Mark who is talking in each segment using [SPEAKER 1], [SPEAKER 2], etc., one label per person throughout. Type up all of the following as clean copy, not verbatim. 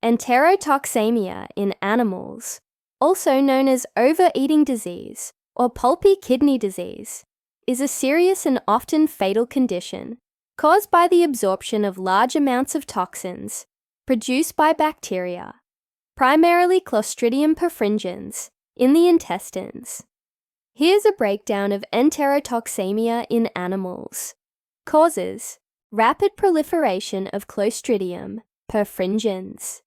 [SPEAKER 1] Enterotoxemia in animals, also known as overeating disease or pulpy kidney disease, is a serious and often fatal condition caused by the absorption of large amounts of toxins produced by bacteria, primarily Clostridium perfringens, in the intestines. Here's a breakdown of enterotoxemia in animals. Causes: rapid proliferation of Clostridium perfringens.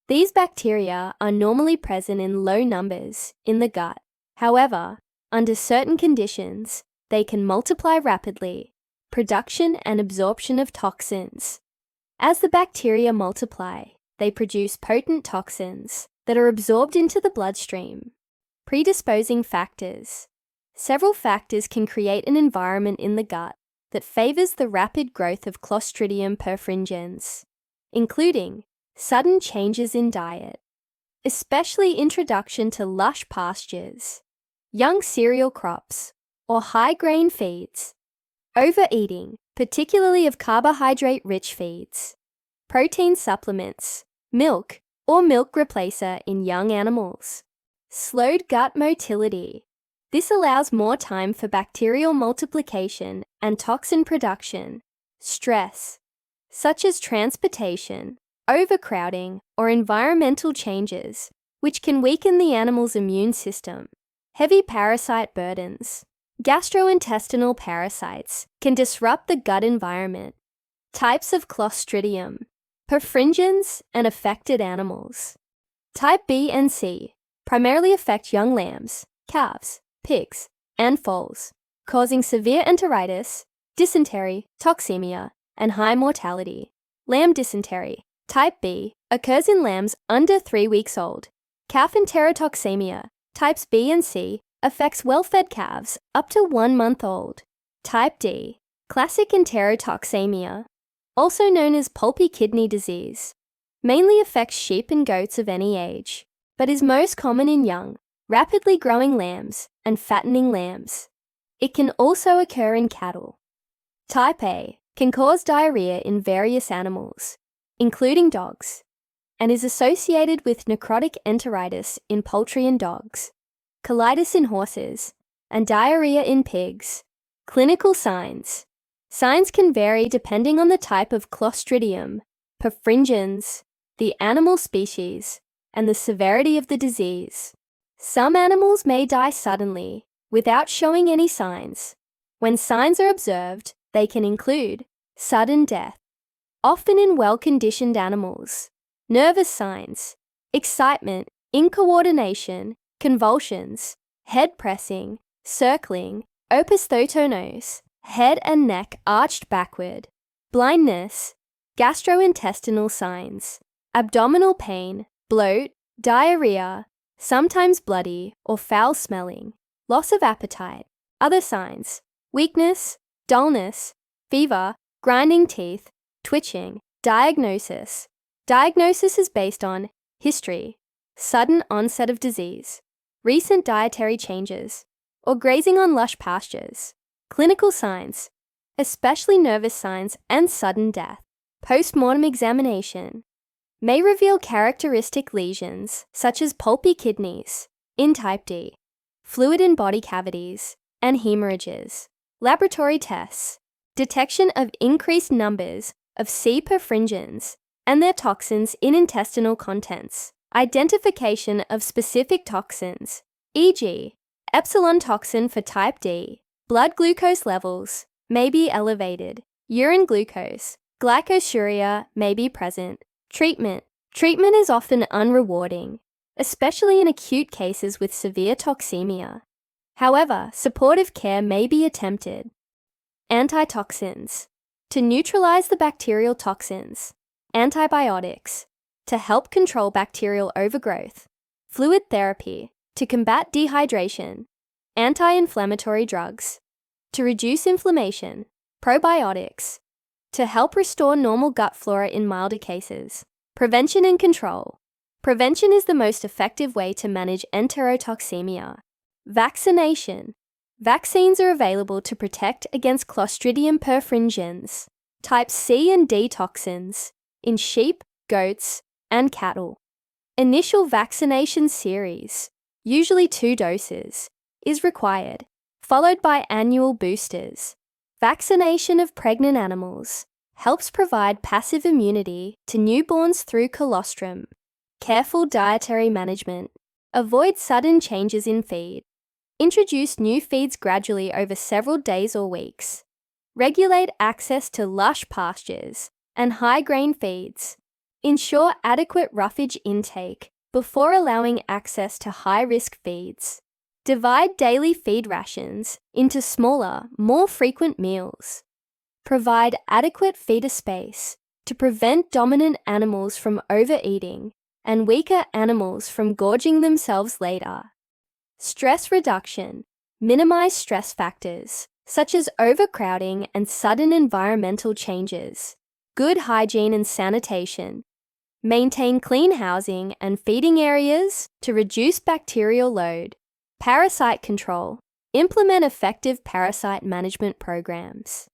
[SPEAKER 1] These bacteria are normally present in low numbers in the gut. However, under certain conditions, they can multiply rapidly. Production and absorption of toxins. As the bacteria multiply, they produce potent toxins that are absorbed into the bloodstream. Predisposing factors. Several factors can create an environment in the gut that favors the rapid growth of Clostridium perfringens, including sudden changes in diet, especially introduction to lush pastures, young cereal crops, or high-grain feeds, overeating, particularly of carbohydrate-rich feeds, protein supplements, milk or milk replacer in young animals, slowed gut motility. This allows more time for bacterial multiplication and toxin production, stress, such as transportation, overcrowding, or environmental changes, which can weaken the animal's immune system. Heavy parasite burdens. Gastrointestinal parasites can disrupt the gut environment. Types of Clostridium perfringens and affected animals. Type B and C primarily affect young lambs, calves, pigs, and foals, causing severe enteritis, dysentery, toxemia, and high mortality. Lamb dysentery, type B, occurs in lambs under 3 weeks old. Calf enterotoxemia, types B and C, affects well-fed calves up to 1 month old. Type D, classic enterotoxemia, also known as pulpy kidney disease, mainly affects sheep and goats of any age, but is most common in young, rapidly growing lambs and fattening lambs. It can also occur in cattle. Type A can cause diarrhea in various animals, including dogs, and is associated with necrotic enteritis in poultry and dogs, colitis in horses, and diarrhea in pigs. Clinical signs. Signs can vary depending on the type of Clostridium perfringens, the animal species, and the severity of the disease. Some animals may die suddenly, without showing any signs. When signs are observed, they can include sudden death, often in well-conditioned animals, nervous signs, excitement, incoordination, convulsions, head pressing, circling, opisthotonos, head and neck arched backward, blindness, gastrointestinal signs, abdominal pain, bloat, diarrhea, sometimes bloody or foul smelling, loss of appetite. Other signs: weakness, dullness, fever, grinding teeth, twitching. Diagnosis. Diagnosis is based on history, sudden onset of disease, recent dietary changes, or grazing on lush pastures. Clinical signs, especially nervous signs and sudden death. Post-mortem examination may reveal characteristic lesions such as pulpy kidneys in type D, fluid in body cavities, and hemorrhages. Laboratory tests, detection of increased numbers of C. perfringens and their toxins in intestinal contents, identification of specific toxins, e.g., epsilon toxin for type D. Blood glucose levels may be elevated. Urine glucose, glycosuria may be present. Treatment. Treatment is often unrewarding, especially in acute cases with severe toxemia. However, supportive care may be attempted. Antitoxins. To neutralize the bacterial toxins. Antibiotics. To help control bacterial overgrowth. Fluid therapy. To combat dehydration. Anti-inflammatory drugs. To reduce inflammation. Probiotics. To help restore normal gut flora in milder cases. Prevention and control. Prevention is the most effective way to manage enterotoxemia. Vaccination. Vaccines are available to protect against Clostridium perfringens, type C and D toxins, in sheep, goats, and cattle. Initial vaccination series, usually 2 doses, is required, followed by annual boosters. Vaccination of pregnant animals helps provide passive immunity to newborns through colostrum. Careful dietary management. Avoid sudden changes in feed. Introduce new feeds gradually over several days or weeks. Regulate access to lush pastures and high-grain feeds. Ensure adequate roughage intake before allowing access to high-risk feeds. Divide daily feed rations into smaller, more frequent meals. Provide adequate feeder space to prevent dominant animals from overeating and weaker animals from gorging themselves later. Stress reduction. Minimize stress factors such as overcrowding and sudden environmental changes. Good hygiene and sanitation. Maintain clean housing and feeding areas to reduce bacterial load. Parasite control. Implement effective parasite management programs.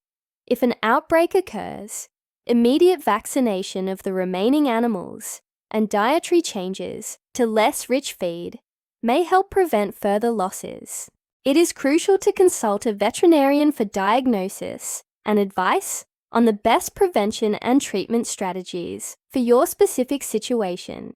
[SPEAKER 1] If an outbreak occurs, immediate vaccination of the remaining animals and dietary changes to less rich feed may help prevent further losses. It is crucial to consult a veterinarian for diagnosis and advice on the best prevention and treatment strategies for your specific situation.